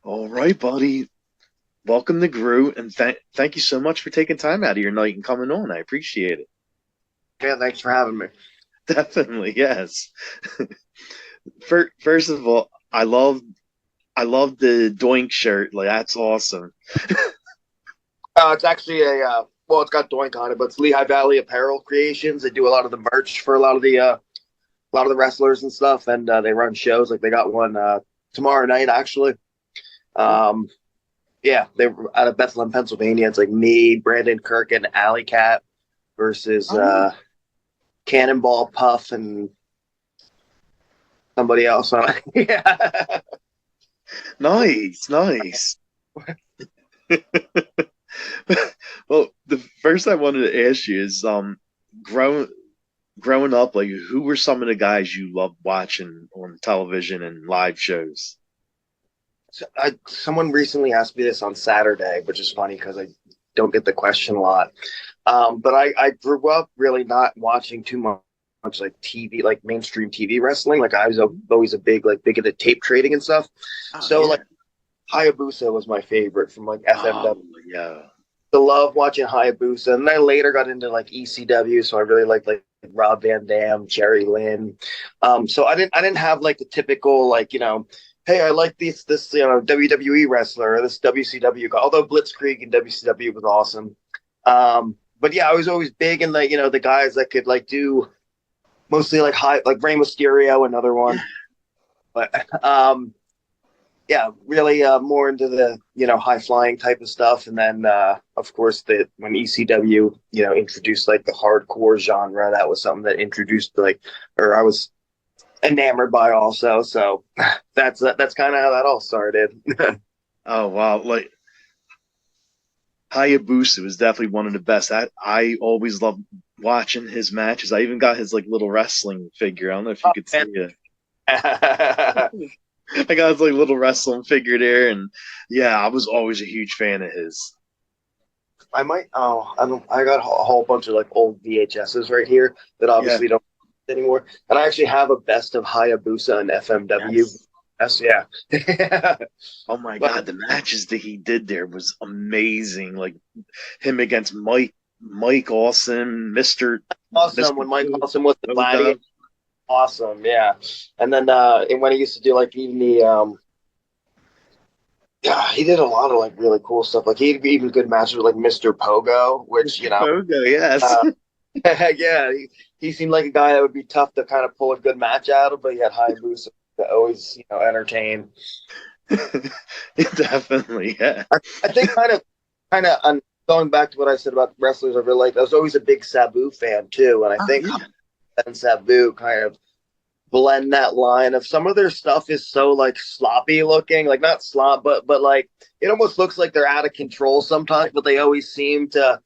All right, buddy. Welcome to Grue, and thank you so much for taking time out of your night and coming on. I appreciate it. Yeah, thanks for having me. Definitely, yes. First of all, I love the Doink shirt. Like that's awesome. It's actually well, it's got Doink on it, but it's Lehigh Valley Apparel Creations. They do a lot of the merch for a lot of the wrestlers and stuff, and they run shows. Like they got one tomorrow night, actually. Oh, Um, yeah, they're out of Bethlehem, Pennsylvania. It's like me, Brandon Kirk, and Alley Cat versus oh, Cannonball Puff and somebody else. Yeah. nice, nice. Well, the first I wanted to ask you is, growing growing up, like who were some of the guys you loved watching on television and live shows? Someone recently asked me this on Saturday, which is funny because I don't get the question a lot. But I grew up really not watching too much like TV, like mainstream TV wrestling. Like I was always a big into tape trading and stuff. Oh So yeah. like Hayabusa was my favorite from like FMW. Oh yeah. The love watching Hayabusa, and then I later got into like ECW. So I really liked like Rob Van Dam, Jerry Lynn. So I didn't have like the typical like hey, I like this WWE wrestler or this WCW guy. Although Blitzkrieg and WCW was awesome. But yeah, I was always big in the guys that could like do mostly like high like Rey Mysterio, another one. Yeah. But yeah, really more into the high flying type of stuff, and then of course the when ECW introduced like the hardcore genre, that was something that introduced like or I was enamored by also. So that's kind of how that all started. Oh wow. Like Hayabusa was definitely one of the best. I always loved watching his matches. I even got his like little wrestling figure. I don't know if you Oh, could see man. it. I got his like little wrestling figure there, and yeah, I was always a huge fan of his. I might. Oh, I don't. I got a whole bunch of like old VHSs right here that Yeah. obviously don't anymore. And I actually have a best of Hayabusa and FMW. Yes. Yes, yeah. Oh my But God, the matches that he did there was amazing. Like him against Mike Awesome, awesome Mister when Mike Awesome was the gladiator. Dub. Awesome, yeah. And then and when he used to do like even the yeah, he did a lot of like really cool stuff. Like he had even good matches with like Mr. Pogo, which Mr. Pogo, yes. uh, yeah, he seemed like a guy that would be tough to kind of pull a good match out of, but he had high boosts to always entertain. Definitely, yeah. I think kind of going back to what I said about wrestlers I really liked. I was always a big Sabu fan too, and I Oh think yeah. and Sabu kind of blend that line of some of their stuff is so like sloppy looking, like not slop, but like it almost looks like they're out of control sometimes, but they always seem to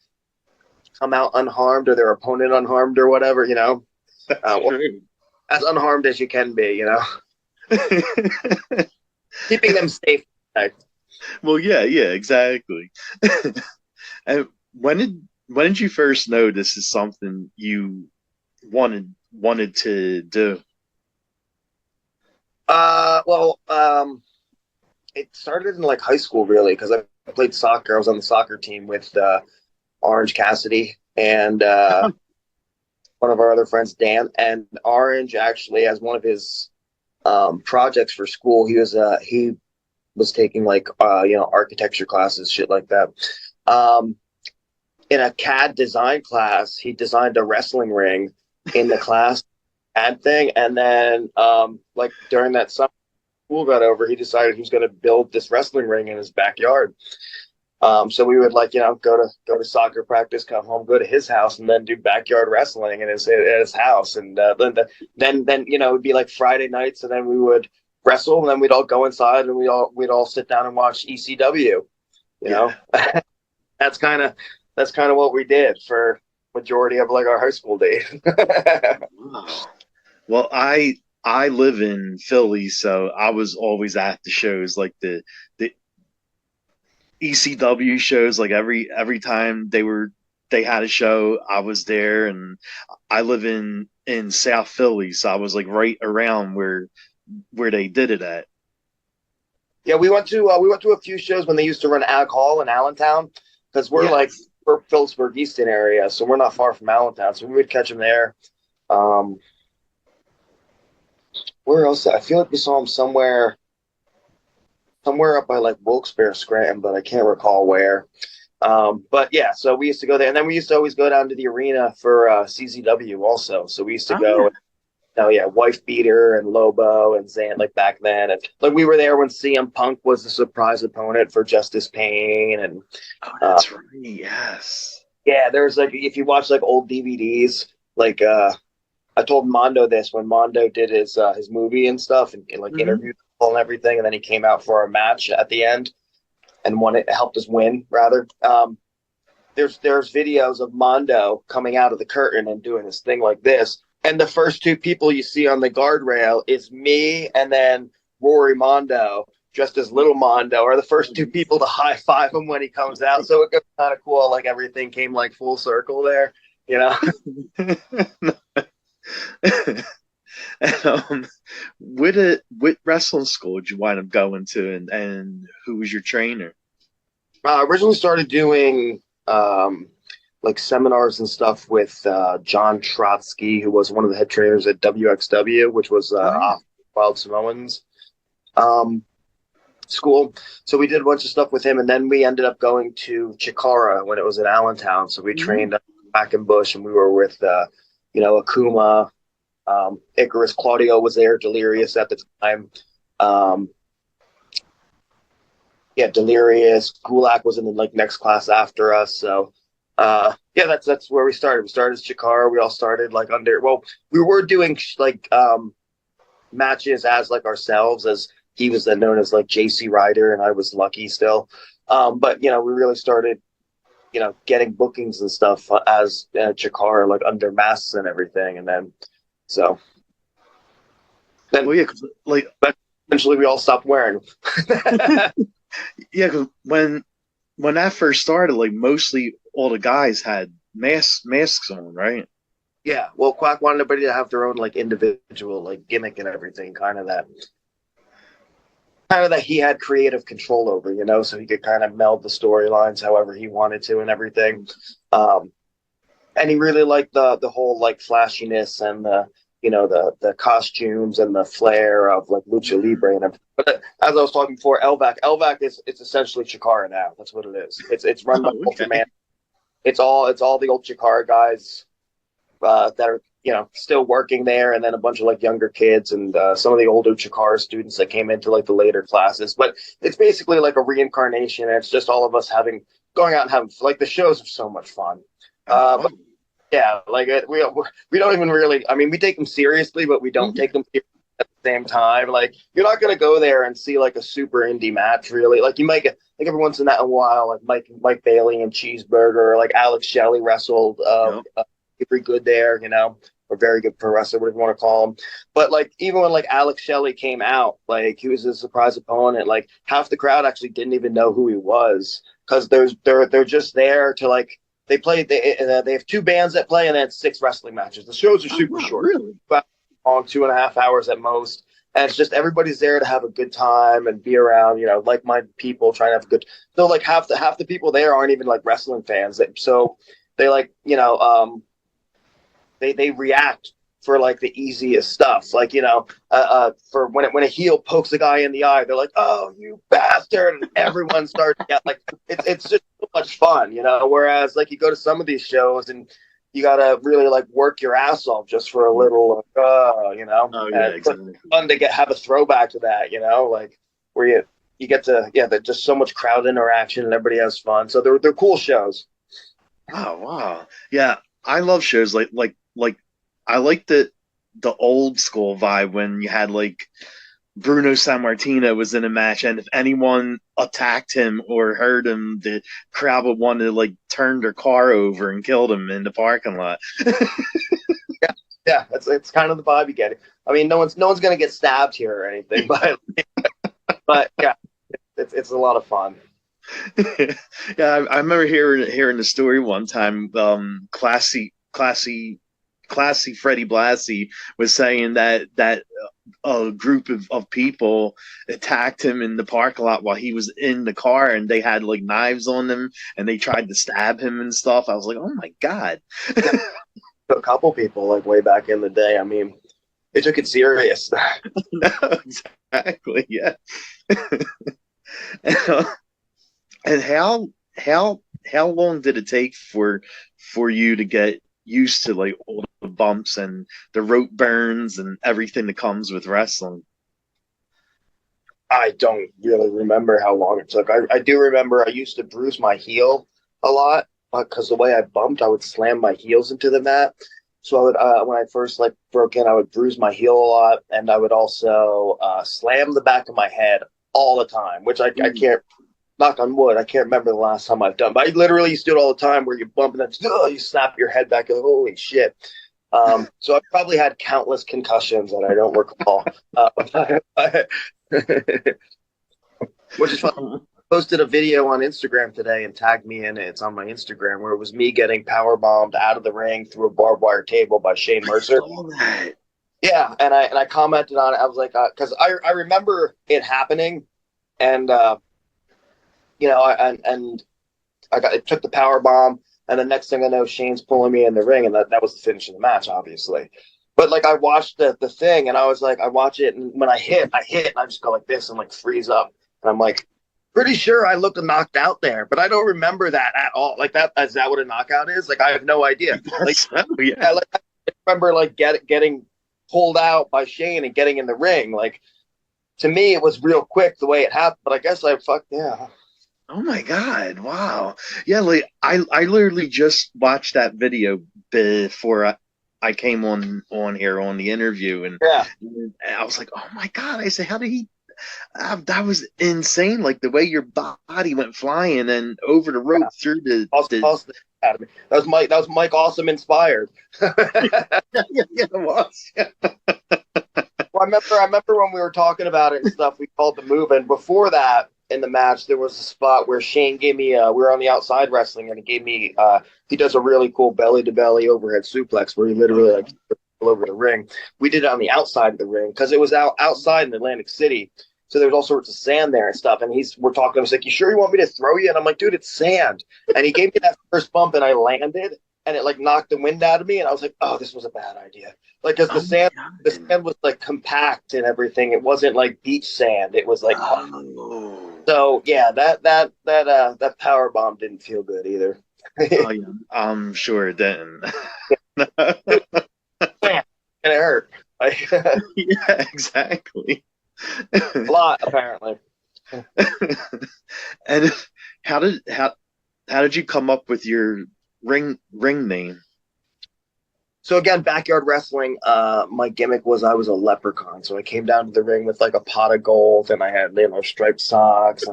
come out unharmed or their opponent unharmed or whatever. That's Well, true. as unharmed as you can be. Keeping them safe. Well, yeah, yeah, exactly. And when did you first know this is something you wanted to do? Well, it started in like high school really because I played soccer. I was on the soccer team with Orange Cassidy and one of our other friends, Dan. And Orange actually, as one of his projects for school, he was taking like architecture classes, shit like that. Um, in a CAD design class, he designed a wrestling ring in the class CAD thing, and then like during that summer school got over, he decided he was going to build this wrestling ring in his backyard. So we would like go to soccer practice, come home, go to his house, and then do backyard wrestling at his house. And then it would be like Friday nights, and then we would wrestle, and then we'd all go inside, and we'd all sit down and watch ECW. You Yeah. know, that's kind of that's kind of what we did for majority of like our high school days. Wow. Well, I live in Philly, so I was always at the shows, like the ECW shows. Like every time they had a show, I was there, and I live in South Philly, so I was like right around where they did it at. Yeah, we went to a few shows when they used to run Ag Hall in Allentown because Yes. we're Phillipsburg Easton area, so we're not far from Allentown, so we would catch them there. Um, where else? I feel like we saw them somewhere up by like Wilkes-Barre, Scranton, but I can't recall where. But yeah, so we used to go there, and then we used to always go down to the arena for CZW also. So we used to Oh yeah. go. Oh yeah, Wife Beater and Lobo and Zan like back then, and like we were there when CM Punk was the surprise opponent for Justice Pain, and Oh, uh, that's right. Yes. yeah, there's like if you watch like old DVDs, like I told Mondo this when Mondo did his movie and stuff, and like Hmm. interviewed people and everything, and then he came out for our match at the end and won it, helped us win rather. There's videos of Mondo coming out of the curtain and doing this thing like this. And the first two people you see on the guardrail is me and then Rory Mondo, just as little Mondo, are the first two people to high five him when he comes out. So it was kind of cool. Like everything came like full circle there, you know? um, what wrestling school did you wind up going to, and who was your trainer? Originally started doing like seminars and stuff with John Trotsky, who was one of the head trainers at WXW, which was Oh yeah. Wild Samoans. Um, School. So we did a bunch of stuff with him, and then we ended up going to Chikara when it was in Allentown. So we Mhm. trained at Quackenbush, and we were with, Akuma, Icarus, Claudio was there, Delirious at the time. Um, yeah, Delirious, Gulak was in the like next class after us. So yeah, that's where we started. We started as Chikara. We all started like under. Well, we were doing like matches as like ourselves as he was then known as like JC Ryder and I was Lucky still. But we really started, getting bookings and stuff as Chikara like under masks and everything, and then so then Well, yeah, 'cause, like eventually we all stopped wearing them. yeah, 'cause when that first started, like mostly all the guys had masks on, right? Yeah, well, Quack wanted everybody to have their own like individual like gimmick and everything, kind of that he had creative control over, so he could kind of meld the storylines however he wanted to and everything. Um, and he really liked the whole like flashiness and the costumes and the flair of like lucha libre and everything. But as I was talking before, Elvac is it's essentially Chikara now. That's what it is. It's run by Oh, Ultraman. okay. It's all the old Chikara guys that are still working there, and then a bunch of like younger kids and some of the older Chikara students that came into like the later classes. But it's basically like a reincarnation, and it's just all of us going out and having like the shows are so much fun. Oh, But wow. yeah, like we don't even really. I mean, we take them seriously, but we don't take them seriously at the same time. Like you're not gonna go there and see like a super indie match, really. Like you might get like every once in a while, like Mike Bailey and Cheeseburger, or like Alex Shelley wrestled. Yep. Pretty good there, or very good pro wrestler, whatever you want to call him. But like even when like Alex Shelley came out, like he was a surprise opponent. Like half the crowd actually didn't even know who he was because they're just there to like they have two bands that play and then 6 wrestling matches. The shows are Oh, super wow, short, really? about long 2.5 hours at most. And it's just everybody's there to have a good time and be around, like-minded people trying to have a good. So like half the people there aren't even like wrestling fans. So they like they react for like the easiest stuff. Like for when a heel pokes a guy in the eye, they're like, "Oh, you bastard!" And everyone starts to get like it's just so much fun. Whereas like you go to some of these shows and you gotta really like work your ass off just for a little, Oh, and yeah, it's exactly. fun to have a throwback to that. Like where you get to there's just so much crowd interaction and everybody has fun. So they're cool shows. Oh, wow. Yeah, I love shows like I like the old school vibe when you had like Bruno Sammartino was in a match, and if anyone attacked him or hurt him, the crowd would want to like turn their car over and kill them in the parking lot. Yeah, yeah, it's kind of the vibe you get. I mean, no one's gonna get stabbed here or anything, but yeah, it's a lot of fun. Yeah, I remember hearing the story one time. Classy Freddie Blassie was saying that a group of people attacked him in the parking lot while he was in the car, and they had like knives on them, and they tried to stab him and stuff. I was like, oh my god. A couple people like way back in the day. I mean, they took it serious. No, exactly. Yeah. And how long did it take for you to get used to like all the bumps and the rope burns and everything that comes with wrestling? I don't really remember how long it took. I do remember I used to bruise my heel a lot because the way I bumped, I would slam my heels into the mat. So I would, when I first like broke in, I would bruise my heel a lot, and I would also slam the back of my head all the time, which I can't, knock on wood, I can't remember the last time I've done. But I literally used to do it all the time, where you bump and then you snap your head back, and holy shit. So I probably had countless concussions that I don't recall. Which is fun. I posted a video on Instagram today and tagged me in it. It's on my Instagram, where it was me getting power bombed out of the ring through a barbed wire table by Shane Mercer. Yeah, and I commented on it. I was like, because I remember it happening, and you know, and it took the power bomb, and the next thing I know, Shane's pulling me in the ring, and that was the finish of the match, obviously. But like I watched the thing, and I was like, I watch it, and when I hit, and I just go like this and like freeze up, and I'm like, pretty sure I looked knocked out there, but I don't remember that at all. Like that, is that what a knockout is? Like I have no idea. Like, yeah, like I remember like getting pulled out by Shane and getting in the ring. Like to me, it was real quick the way it happened. But I guess yeah. Oh my god! Wow. Yeah, like I literally just watched that video before I came on here on the interview, and yeah, I was like, oh my god! I said, how did he? That was insane! Like the way your body went flying and over the rope through the. Awesome Academy. That was Mike Awesome inspired. Yeah, it was. Well, I remember when we were talking about it and stuff. We called the move, and before that, in the match, there was a spot where Shane gave me. We were on the outside wrestling, and he gave me. He does a really cool belly to belly overhead suplex where he literally like all over the ring. We did it on the outside of the ring because it was outside in Atlantic City. So there was all sorts of sand there and stuff. And we're talking. I was like, "You sure you want me to throw you?" And I'm like, "Dude, it's sand." And he gave me that first bump, and I landed, and it like knocked the wind out of me. And I was like, "Oh, this was a bad idea." Like, because the sand was like compact and everything. It wasn't like beach sand. It was like. So yeah, that power bomb didn't feel good either. Oh, yeah. I'm sure it didn't. And it hurt. Yeah, exactly. A lot, apparently. And how did you come up with your ring name? So again, backyard wrestling. My gimmick was I was a leprechaun. So I came down to the ring with like a pot of gold, and I had striped socks.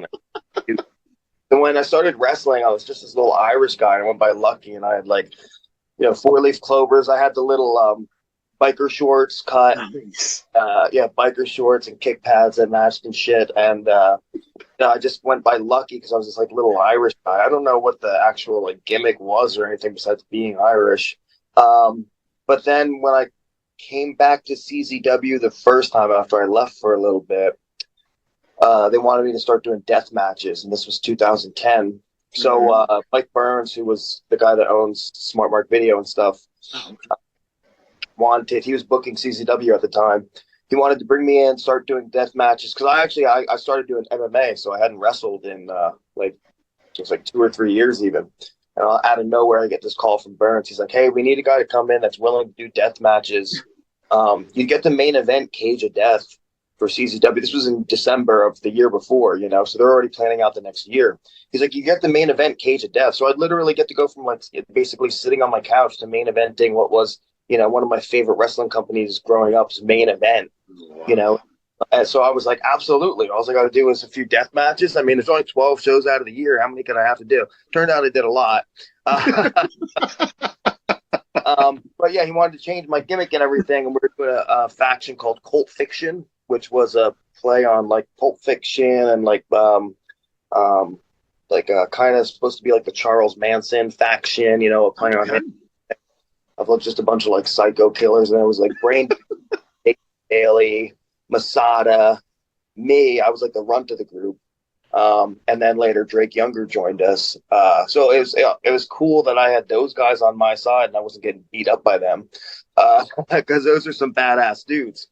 And when I started wrestling, I was just this little Irish guy. I went by Lucky, and I had like 4-leaf clovers. I had the little biker shorts cut. Nice. Biker shorts and kick pads that matched and shit. And I just went by Lucky because I was this like little Irish guy. I don't know what the actual like gimmick was or anything besides being Irish. But then when I came back to CZW the first time after I left for a little bit, they wanted me to start doing death matches, and this was 2010. So Mike Burns, who was the guy that owns Smart Mark Video and stuff, he was booking CZW at the time. He wanted to bring me in, start doing death matches, because I started doing MMA, so I hadn't wrestled in just like 2 or 3 years even. And out of nowhere, I get this call from Burns. He's like, "Hey, we need a guy to come in that's willing to do death matches. You get the main event Cage of Death for CZW." This was in December of the year before, so they're already planning out the next year. He's like, "You get the main event Cage of Death." So I'd literally get to go from like basically sitting on my couch to main eventing what was, one of my favorite wrestling companies growing up's main event, And so I was like, absolutely. All I got to do is a few death matches. I mean, there's only 12 shows out of the year. How many could I have to do? Turned out I did a lot. But yeah, he wanted to change my gimmick and everything. And we were doing a faction called Cult Fiction, which was a play on like Pulp Fiction and like kind of supposed to be like the Charles Manson faction, playing on him. Of just a bunch of like psycho killers. And it was like Brain Daly. Masada, me. I was like the runt of the group. And then later Drake Younger joined us. So it was cool that I had those guys on my side and I wasn't getting beat up by them, because those are some badass dudes.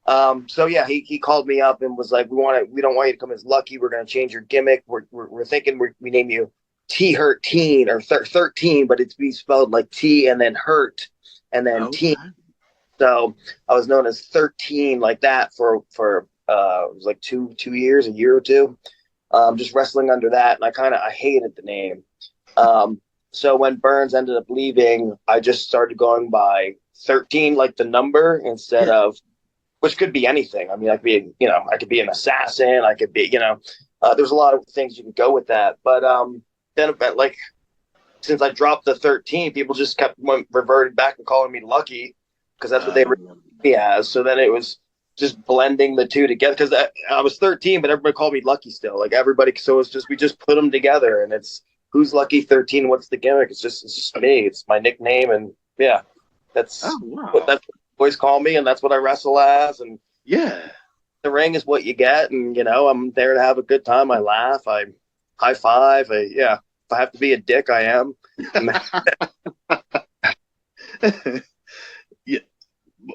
So yeah, he called me up and was like, we don't want you to come as Lucky. We're going to change your gimmick. We're thinking we name you tHURTeen or 13, but it's be spelled like T and then hurt and then Okay. teen. So I was known as 13 like that for it was like 2 years, a year or two, just wrestling under that, and I hated the name. So when Burns ended up leaving, I just started going by 13, like the number, instead of, which could be anything. I mean, I could be an assassin, I could be, there's a lot of things you can go with that. But then, like, since I dropped the 13, people just reverted back and calling me Lucky because that's what they referred me as. So then it was just blending the two together, because I was 13, but everybody called me Lucky still. Like everybody, so it's just we just put them together, and it's who's Lucky 13? What's the gimmick? It's just me. It's my nickname, and yeah, that's what boys call me, and that's what I wrestle as. And Yeah. the ring is what you get, and I'm there to have a good time. I laugh, I high five. If I have to be a dick, I am. Yeah.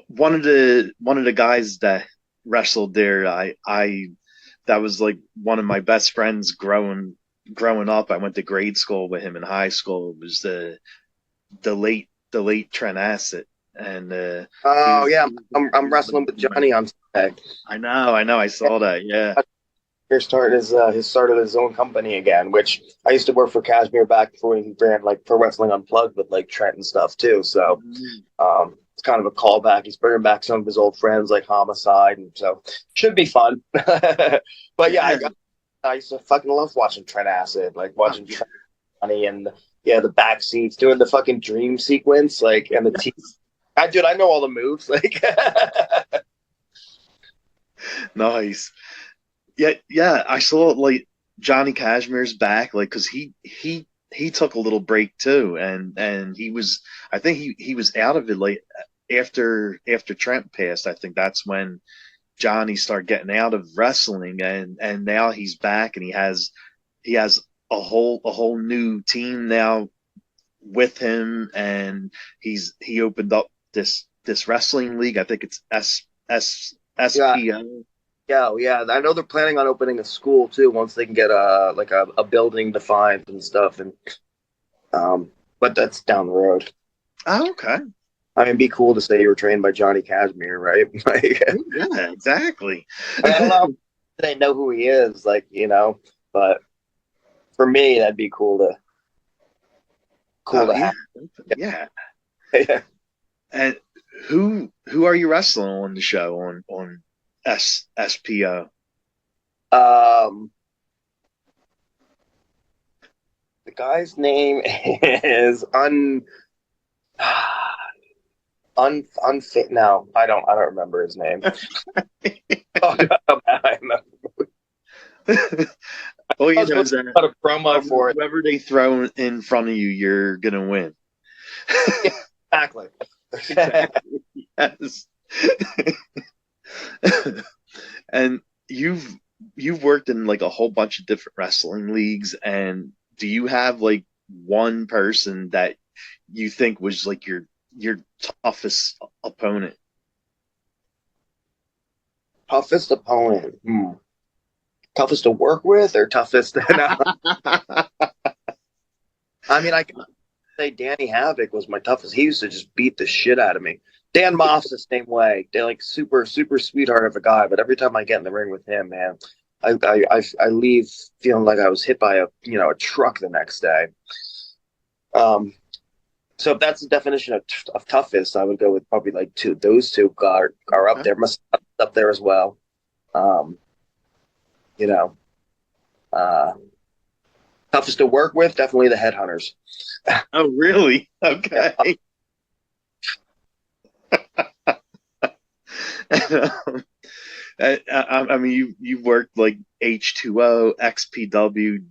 One of the guys that wrestled there, I that was like one of my best friends growing up. I went to grade school with him in high school. It was the late Trent Acid. And oh yeah, I'm wrestling with Johnny on Sunday. I know, I saw that. Yeah. He started his own company again, which I used to work for Kashmir back before he ran like Pro Wrestling Unplugged with like Trent and stuff too. So it's kind of a callback. He's bringing back some of his old friends like Homicide, and so should be fun. But yeah, I used to fucking love watching Trent Acid, like watching Trent and the back seats doing the fucking dream sequence, like, and the teeth. I know all the moves, like. Nice. Yeah. I saw like Johnny Cashmere's back, like, because he took a little break too, and I think he was out of it like after Trent passed. I think that's when Johnny started getting out of wrestling, and now he's back, and he has a whole new team now with him, and he opened up this wrestling league. I think it's SPO. Yeah. I know they're planning on opening a school too once they can get a building defined and stuff, and but that's down the road. Oh, okay. I mean, it'd be cool to say you were trained by Johnny Cashmere, right? Yeah, exactly. I don't know if they know who he is, but for me, that'd be cool to have. Yeah. Yeah. And who are you wrestling on the show on SPO? The guy's name is unfit. No, I don't remember his name. Oh, no, I remember. All you know is that a promo for it. Whoever they throw in front of you, you're gonna win. Exactly. Yes. And you've worked in like a whole bunch of different wrestling leagues, and do you have like one person that you think was like your toughest opponent? Toughest opponent. Toughest to work with or toughest? No. I mean, I can say Danny Havoc was my toughest. He used to just beat the shit out of me. Dan Moff's the same way. They're like super, super sweetheart of a guy, but every time I get in the ring with him, man, I leave feeling like I was hit by a truck the next day. So if that's the definition of toughest, I would go with probably like those two are up there. Must up there as well. Toughest to work with, definitely the Headhunters. Oh, really? Okay. I mean, you've worked like H2O, XPW,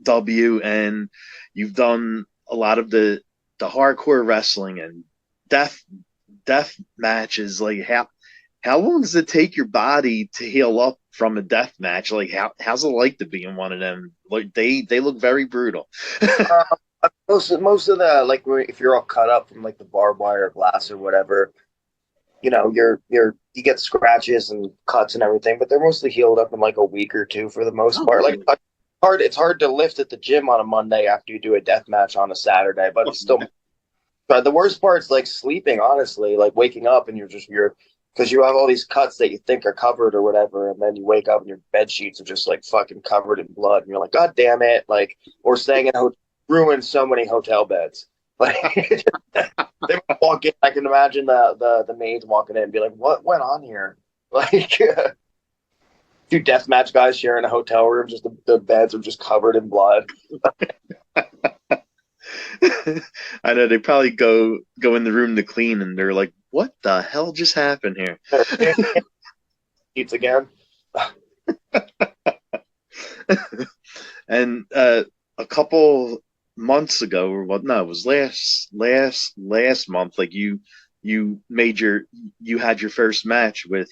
GCW, and you've done a lot of the hardcore wrestling and death matches, like how long does it take your body to heal up from a death match? Like how's it like to be in one of them? Like they look very brutal. Uh, most of the like if you're all cut up from like the barbed wire or glass or whatever, you get scratches and cuts and everything, but they're mostly healed up in like a week or two for the most Oh, part. Like really? it's hard to lift at the gym on a Monday after you do a death match on a Saturday, but it's still. But the worst part's like sleeping, honestly, like waking up and you're because you have all these cuts that you think are covered or whatever, and then you wake up and your bed sheets are just like fucking covered in blood, and you're like, God damn it! Like, or staying in a hotel ruined so many hotel beds. Like they would walk in, I can imagine the maids walking in and be like, "What went on here?" Like two deathmatch guys sharing a hotel room, just the beds are just covered in blood. I know they probably go in the room to clean, and they're like, "What the hell just happened here?" Sheets again. And a couple months ago, or what? No, it was last month. Like you made you had your first match with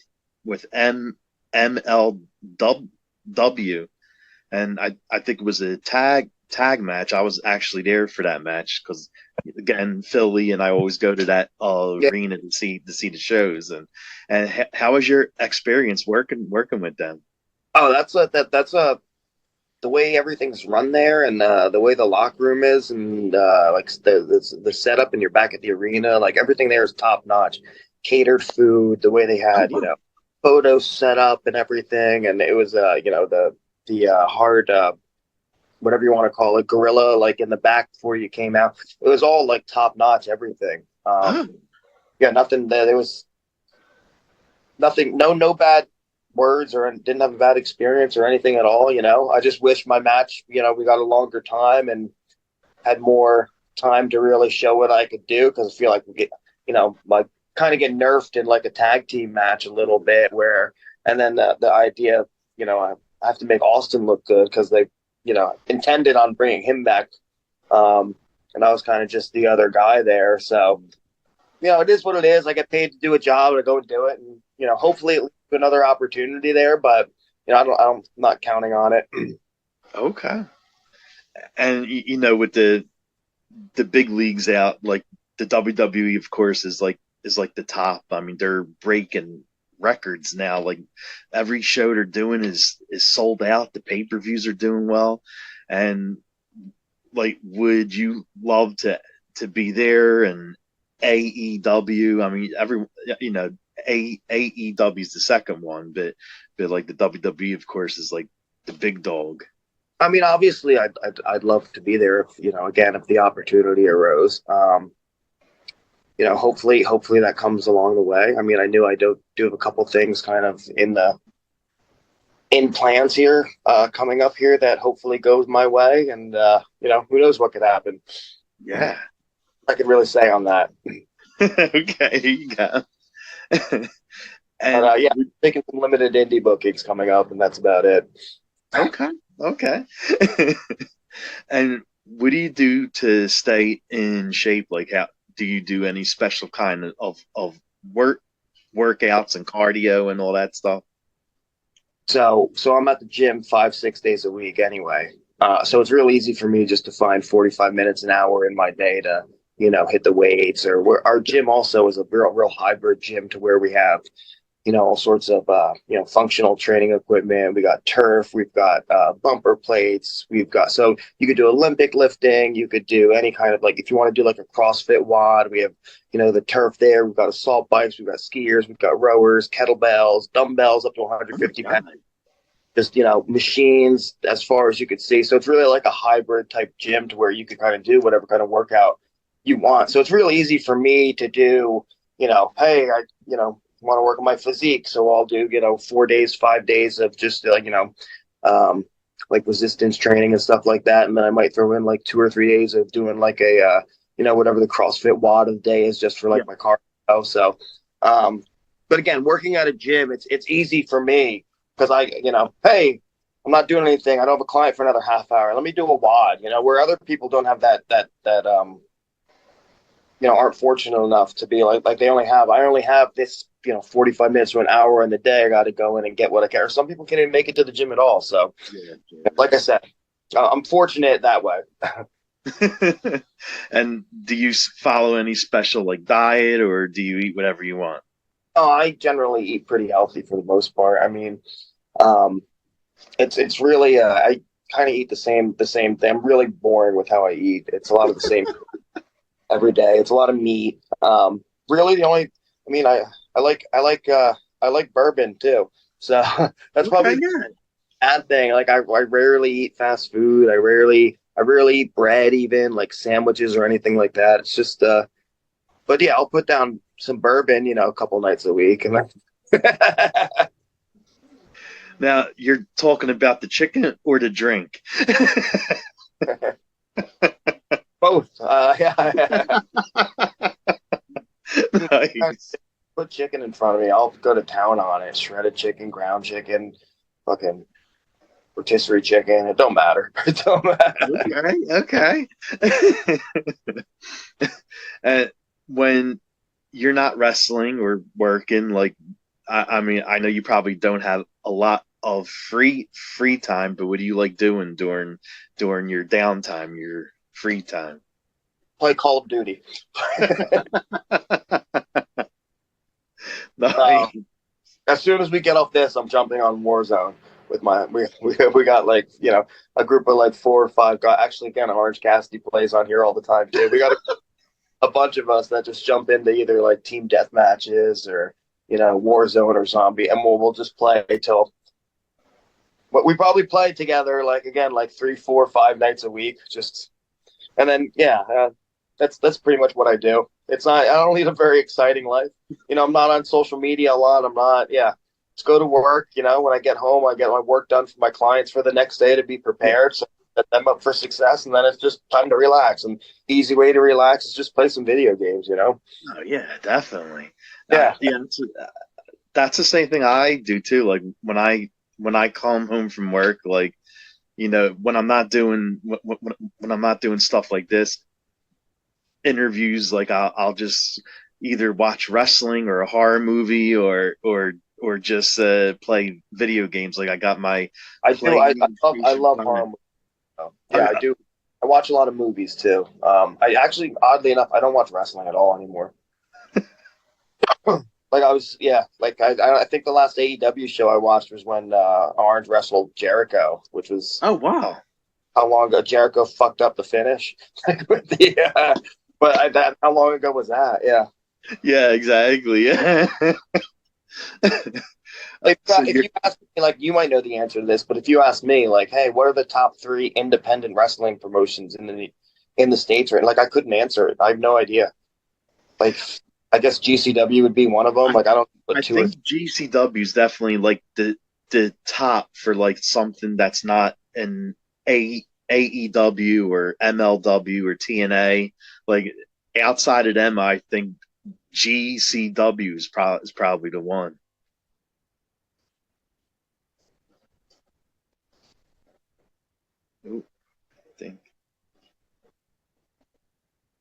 MLW, and I think it was a tag match. I was actually there for that match because again, Philly, and I always go to that Yeah. arena to see the shows. And how was your experience working with them? Oh, that's a the way everything's run there, and the way the locker room is, and like the setup, and you're back at the arena, like everything there is top notch. Catered food, the way they Oh, had, wow. photos set up and everything, and it was the hard whatever you want to call it, gorilla, like in the back before you came out. It was all like top notch, everything. Oh, Yeah, nothing there was nothing, no bad words or didn't have a bad experience or anything at all. I just wish my match, we got a longer time and had more time to really show what I could do, because I feel like we get, like kind of get nerfed in like a tag team match a little bit where, and then the idea, I have to make Austin look good because they, intended on bringing him back. And I was kind of just the other guy there. So, it is what it is. I get paid to do a job and I go and do it. And, hopefully it leads to another opportunity there, but, I'm not counting on it. okay. And with the big leagues out, like the WWE, of course, is like the top. I mean, they're breaking records now. Like every show they're doing is sold out. The pay-per-views are doing well, and like, would you love to be there? And AEW, I mean, you know, AEW is the second one, but like the WWE, of course, is like the big dog. I mean, obviously, I'd love to be there if, again, if the opportunity arose. Hopefully that comes along the way. I mean, I knew I do have a couple things kind of in plans here, coming up here that hopefully goes my way, and who knows what could happen. Yeah. I could really say on that. Okay, you go. But And yeah, making some limited indie bookings coming up, and that's about it. okay, okay. And what do you do to stay in shape? Like, how do you do any special kind of workouts and cardio and all that stuff? So I'm at the gym 5, 6 days a week anyway. So it's real easy for me just to find 45 minutes, an hour in my day to, hit the weights. Or our gym also is a real hybrid gym to where we have, all sorts of, functional training equipment. We got turf, we've got bumper plates, so you could do Olympic lifting, you could do any kind of, like, if you want to do like a CrossFit WOD, we have, the turf there. We've got assault bikes, we've got skiers, we've got rowers, kettlebells, dumbbells up to Oh 150 my God. pounds, just, machines as far as you could see. So it's really like a hybrid type gym to where you could kind of do whatever kind of workout you want. So it's really easy for me to do, hey, I, want to work on my physique. So I'll do, 4 days, 5 days of just um, like resistance training and stuff like that. And then I might throw in like 2 or 3 days of doing like a, whatever the CrossFit WOD of the day is, just for Yeah. like my cardio. So, but again, working at a gym, it's easy for me because hey, I'm not doing anything. I don't have a client for another half hour. Let me do a WOD, where other people don't have that aren't fortunate enough to be like I only have this 45 minutes to an hour in the day. I got to go in and get what I can. Or some people can't even make it to the gym at all. So, like I said, I'm fortunate that way. And do you follow any special like diet, or do you eat whatever you want? Oh, I generally eat pretty healthy for the most part. I mean, um, it's really I kind of eat the same thing. I'm really boring with how I eat. It's a lot of the same every day. It's a lot of meat. Really, the only I mean, I like bourbon too. So that's probably Okay, the bad thing. Like I rarely eat fast food. I rarely eat bread, even like sandwiches or anything like that. It's just but yeah, I'll put down some bourbon, a couple nights a week, and now you're talking about the chicken or the drink? both. Yeah. Nice. Put chicken in front of me. I'll go to town on it. Shredded chicken, ground chicken, fucking rotisserie chicken. It don't matter. It don't matter. Okay, okay. And when you're not wrestling or working, like I mean, I know you probably don't have a lot of free time, but what do you like doing during your downtime, your free time? Play Call of Duty. Nice. As soon as we get off this, I'm jumping on Warzone with my we got like a group of like 4 or 5 guys. Actually, again, Orange Cassidy plays on here all the time too. We got a bunch of us that just jump into either like team death matches or Warzone or Zombie, and we'll just play till. But we probably play together like again like 3, 4, 5 nights a week. Just and then that's pretty much what I do. It's not. I don't lead a very exciting life. I'm not on social media a lot. I'm not. Yeah, just go to work. When I get home, I get my work done for my clients for the next day to be prepared. So set them up for success, and then it's just time to relax. And easy way to relax is just play some video games. Oh yeah, definitely. Yeah. Yeah, that's the same thing I do too. Like when I come home from work, like when I'm not doing when I'm not doing stuff like this, interviews, like I'll just either watch wrestling or a horror movie or just play video games. Like I got my I do. I love time. horror movies. Yeah, I do. I watch a lot of movies too. I actually, oddly enough, I don't watch wrestling at all anymore. Like I think the last AEW show I watched was when Orange wrestled Jericho, which was Oh wow. how long ago Jericho fucked up the finish. How long ago was that? Yeah. Yeah, exactly. Yeah. If you ask me, like, you might know the answer to this, but if you ask me, like, hey, what are the top 3 independent wrestling promotions in the States? Right? Like, I couldn't answer it. I have no idea. Like, I guess GCW would be one of them. Like, I don't put I two or think GCW is definitely like the top for like something that's not an AEW or MLW or TNA. Like outside of them, I think GCW is probably the one. Ooh, I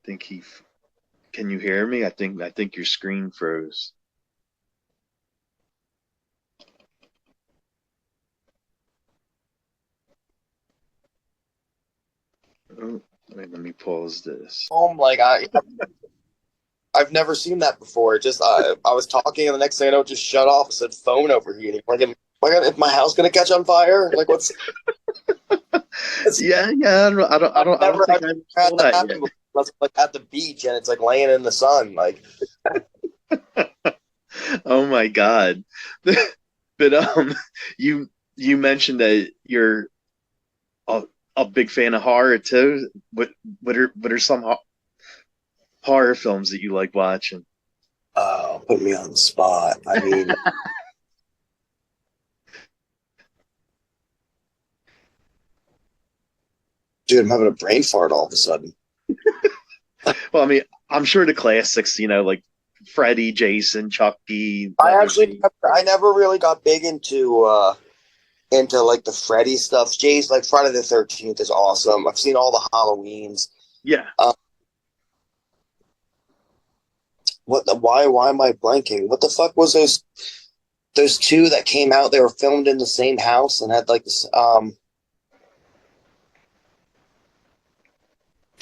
think he. Can you hear me? I think your screen froze. Oh, wait, let me pause this. home. Like, I've never seen that before. It just I was talking, and the next thing I know, it just shut off. It said phone overheating. Like, if my house gonna catch on fire? Like, what's? Yeah, yeah. I don't think I had saw that that happen yet. before. I was like at the beach, and it's like laying in the sun. Like, Oh my God. But you mentioned that you're a, a big fan of horror too. What are some horror films that you like watching? oh, put me on the spot. I mean, dude, I'm having a brain fart all of a sudden. Well, I mean, I'm sure the classics, like Freddy, Jason, Chucky. I never really got big into like the Freddy stuff. Jay's like Friday the 13th is awesome. I've seen all the Halloweens. Yeah. Um, why am I blanking? What the fuck was those two that came out? They were filmed in the same house and had like this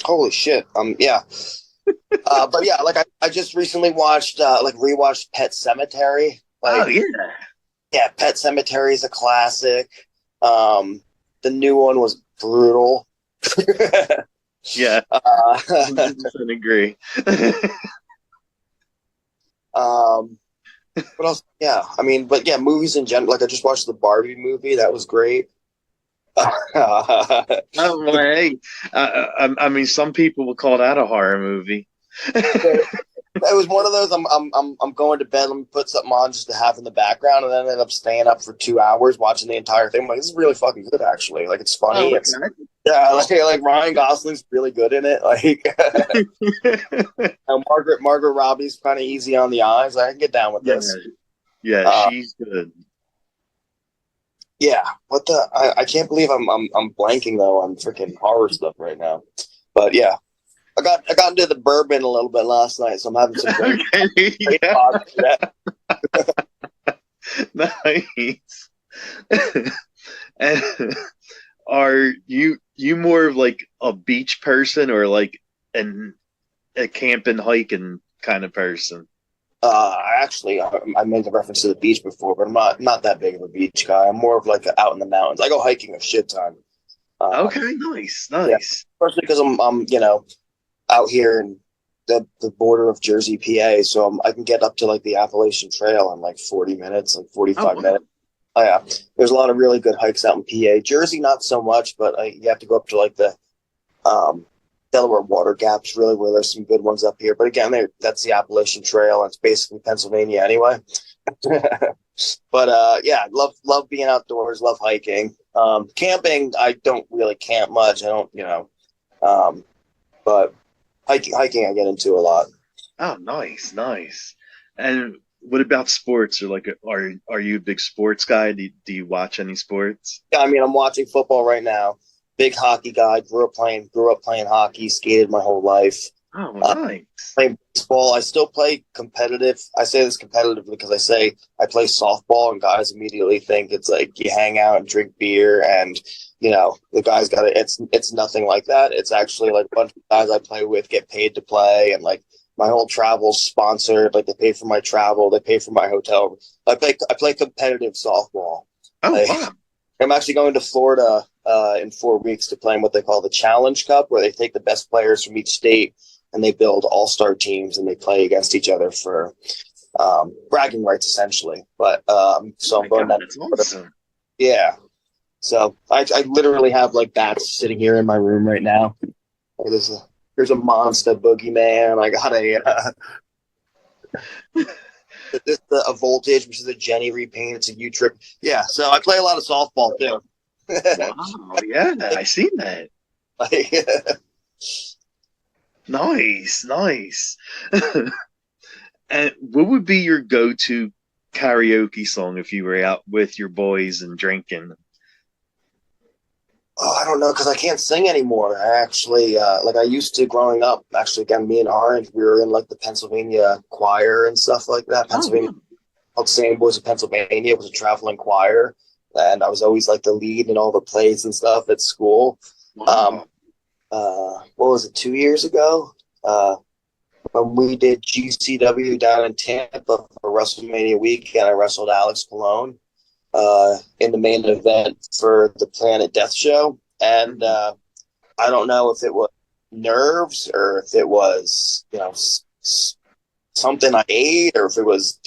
holy shit. Yeah. But yeah, like I just recently watched rewatched Pet Cemetery. Oh Like yeah. yeah, Pet Cemetery is a classic. The new one was brutal. Yeah. uh, 100% agree. what else? Yeah, I mean, but yeah, movies in general. Like I just watched the Barbie movie. That was great. Oh, well, hey, I mean, some people would call that a horror movie. It was one of those. I'm going to bed. Let me put something on just to have in the background, and then I ended up staying up for 2 hours watching the entire thing. I'm like, this is really fucking good, actually. Like, it's funny. Oh, It's yeah, like Ryan Gosling's really good in it. Like, okay. Margaret Robbie's kind of easy on the eyes. I can get down with Yeah, this. yeah, she's good. Yeah, what the? I can't believe I'm blanking though on freaking horror stuff right now. But yeah, I got into the bourbon a little bit last night, so I'm having some Okay, great yeah, thoughts for that. nice. And are you more of like a beach person or like a camp and hiking kind of person? I made a reference to the beach before, but I'm not that big of a beach guy. I'm more of like out in the mountains. I go hiking a shit ton. Okay, nice, Yeah, nice. especially because I'm out here in the border of Jersey, PA, so I can get up to like the Appalachian Trail in like 40 minutes, like Oh 45 wow. minutes. Oh yeah, there's a lot of really good hikes out in PA. Jersey, not so much, but you have to go up to like the um, Delaware Water Gaps, really, where there's some good ones up here. But again, that's the Appalachian Trail, and it's basically Pennsylvania anyway. But yeah, love being outdoors, love hiking. Camping, I don't really camp much. I don't, but hiking I get into a lot. Oh, nice, nice. And what about sports? Or like, are you a big sports guy? Do you watch any sports? Yeah, I mean, I'm watching football right now. Big hockey guy. Grew up playing hockey. Skated my whole life. Oh, Uh, nice. Playing baseball. I still play competitive. I say this competitively because I say I play softball, and guys immediately think it's like you hang out and drink beer, and the guys got it. It's nothing like that. It's actually like a bunch of guys I play with get paid to play, and like my whole travel's sponsored. Like they pay for my travel, they pay for my hotel. I play competitive softball. Oh, Like, wow. I'm actually going to Florida in 4 weeks to play in what they call the Challenge Cup, where they take the best players from each state and they build all-star teams and they play against each other for bragging rights, essentially. But Oh so I'm my going God, down. that's awesome. Yeah. So I literally have like bats sitting here in my room right now. Like, there's a monster boogeyman. I got a voltage, which is a Jenny repaint. It's a U trip. Yeah. So I play a lot of softball too. Wow, yeah, I seen that. Like, Nice, nice. And what would be your go-to karaoke song if you were out with your boys and drinking? oh, I don't know because I can't sing anymore. I actually like I used to growing up. Actually, again, me and Orange, we were in like the Pennsylvania choir and stuff like that. Oh, Pennsylvania called Same Boys of Pennsylvania. It was a traveling choir, and I was always like the lead in all the plays and stuff at school. Um, wow. what was it? 2 years ago, when we did GCW down in Tampa for WrestleMania weekend, I wrestled Alex Colon in the main event for the Planet Death show. And Mhm. I don't know if it was nerves or if it was, something I ate or if it was,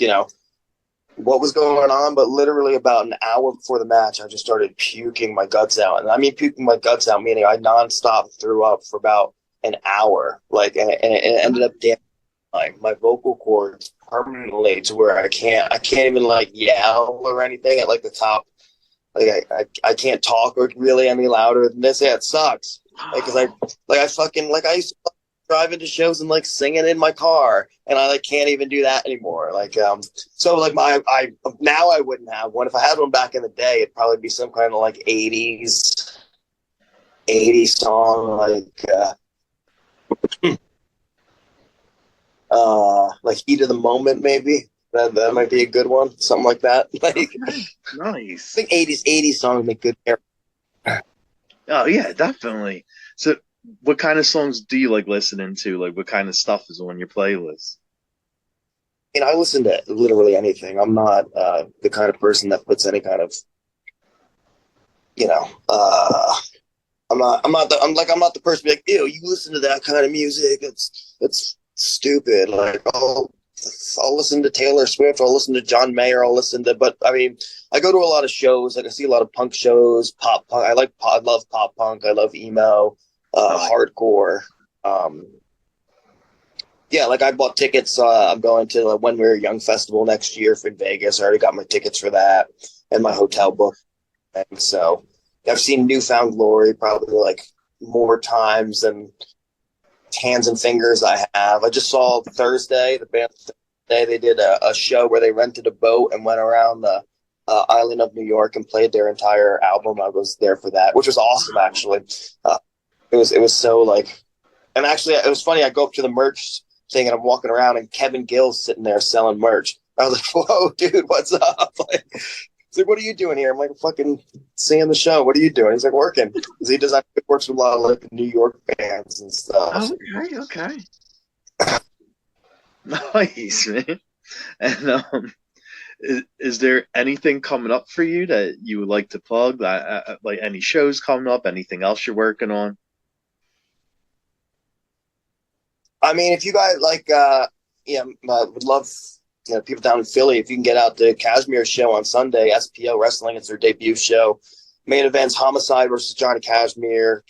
what was going on. But literally about an hour before the match, I just started puking my guts out. And I mean, puking my guts out, meaning I nonstop threw up for about an hour. Like, and it ended up damaging my vocal cords permanently to where I can't even like yell or anything at like the top. Like I can't talk or really any louder than this. Yeah, it sucks. Like, cause I used to drive into shows and like singing in my car, and I like can't even do that anymore. Like so like I now I wouldn't have one. If I had one back in the day, it'd probably be some kind of like 80s song like Like Heat of the Moment, maybe. That might be a good one. Something like that. Like, Okay. Nice. I think 80s songs make good hair. Oh yeah, definitely. So, what kind of songs do you like listening to? Like, what kind of stuff is on your playlist? I listen to literally anything. I'm not the kind of person that puts any kind of, you know, I'm not the person to be like, ew, you listen to that kind of music. It's stupid. Like, I'll listen to Taylor Swift. I'll listen to John Mayer. But I mean, I go to a lot of shows. Like I see a lot of punk shows, pop punk. I love pop punk. I love emo, hardcore. Yeah, like I bought tickets. I'm going to the When We Were Young festival next year for Vegas. I already got my tickets for that and my hotel book. And so I've seen Newfound Glory probably like more times than Hands and Fingers I have. I just saw Thursday, the band Thursday, they did a show where they rented a boat and went around the island of New York and played their entire album. I was there for that, which was awesome actually. It was so like, and actually it was funny. I go up to the merch thing and I'm walking around and Kevin Gill's sitting there selling merch. I was like, whoa, dude, what's up? Like, he's like, what are you doing here? I'm like, fucking seeing the show. What are you doing? He's like, working. Because he works with a lot of like New York bands and stuff. Okay. Nice, man. And is there anything coming up for you that you would like to plug? Like any shows coming up? Anything else you're working on? I mean, if you guys like, would love people down in Philly. If you can get out to Kashmir's show on Sunday, SPO Wrestling, it's their debut show. Main event's Homicide versus Johnny Kashmir.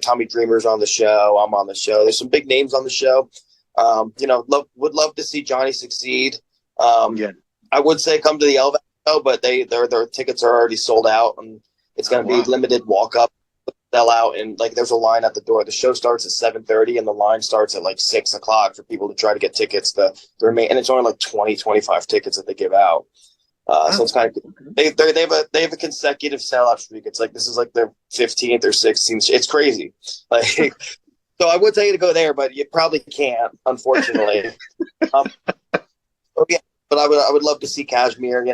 Tommy Dreamer's on the show. I'm on the show. There's some big names on the show. Would love to see Johnny succeed. Yeah. I would say come to the Elva show, but their tickets are already sold out, and it's going to be limited walk up. Sell out, and like there's a line at the door. The show starts at 7:30 and the line starts at like 6:00 for people to try to get tickets. The remain, and it's only like 25 tickets that they give out. So it's kind of they have a consecutive sellout streak. It's like this is like their 15th or 16th. It's crazy. Like, so I would tell you to go there, but you probably can't, unfortunately. Yeah, but I would love to see Kashmir.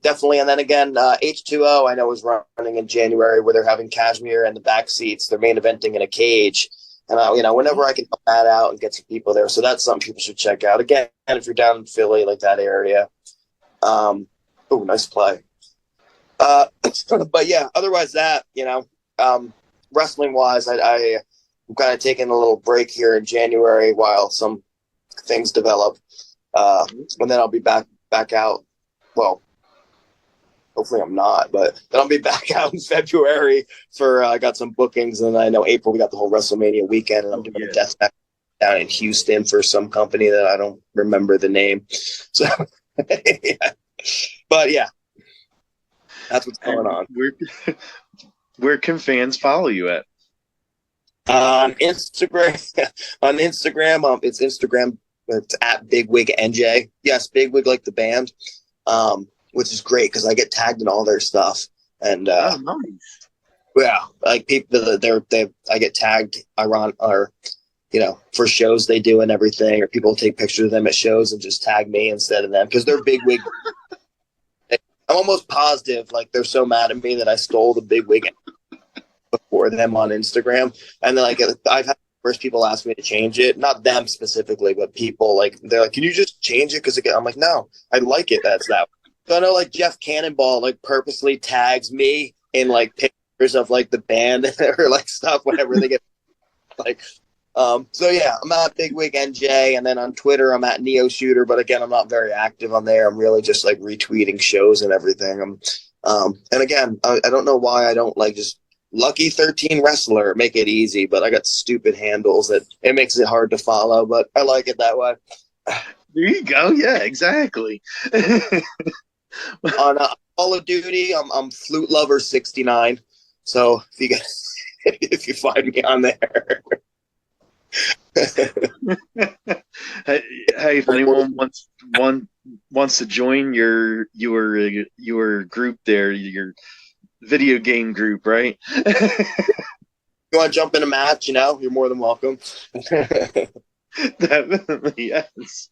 Definitely. And then again, H2O, I know, is running in January where they're having Kashmir and the back seats. They're main eventing in a cage. And, whenever I can help that out and get some people there. So that's something people should check out. Again, if you're down in Philly, like that area. Nice play. But yeah, otherwise that, wrestling wise, I'm kind of taking a little break here in January while some things develop. And then I'll be back out. Well, hopefully I'm not, but then I'll be back out in February for I got some bookings, and I know April we got the whole WrestleMania weekend, and I'm doing a death match down in Houston for some company that I don't remember the name. So, yeah. But yeah, that's what's going on. Where can fans follow you at? On Instagram, it's Instagram. It's at Bigwig NJ. Yes, Bigwig like the band. Which is great because I get tagged in all their stuff, and Nice. Yeah, like people, I get tagged, for shows they do and everything, or people take pictures of them at shows and just tag me instead of them because they're bigwig. I'm almost positive, like they're so mad at me that I stole the bigwig before them on Instagram, and then like I've had first people ask me to change it, not them specifically, but people like they're like, "Can you just change it?" Because again, I'm like, "No, I like it. That's that." So I know like Jeff Cannonball like purposely tags me in like pictures of like the band or like stuff whenever they get like. So yeah, I'm at Bigwig NJ, and then on Twitter I'm at Neo Shooter. But again, I'm not very active on there. I'm really just like retweeting shows and everything. And again, I don't know why I don't like just Lucky 13 Wrestler, make it easy. But I got stupid handles that it makes it hard to follow. But I like it that way. There you go. Yeah, exactly. On Call of Duty, I'm Flute Lover 69. So if you find me on there. Hey, if anyone wants to join your group there, your video game group, right? You want to jump in a match? You're more than welcome. Definitely, yes.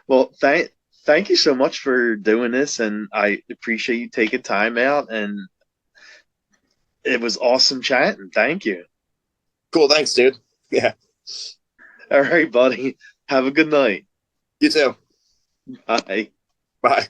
Well, thank you so much for doing this, and I appreciate you taking time out, and it was awesome chatting. Thank you. Cool. Thanks, dude. Yeah. All right, buddy. Have a good night. You too. Bye. Bye.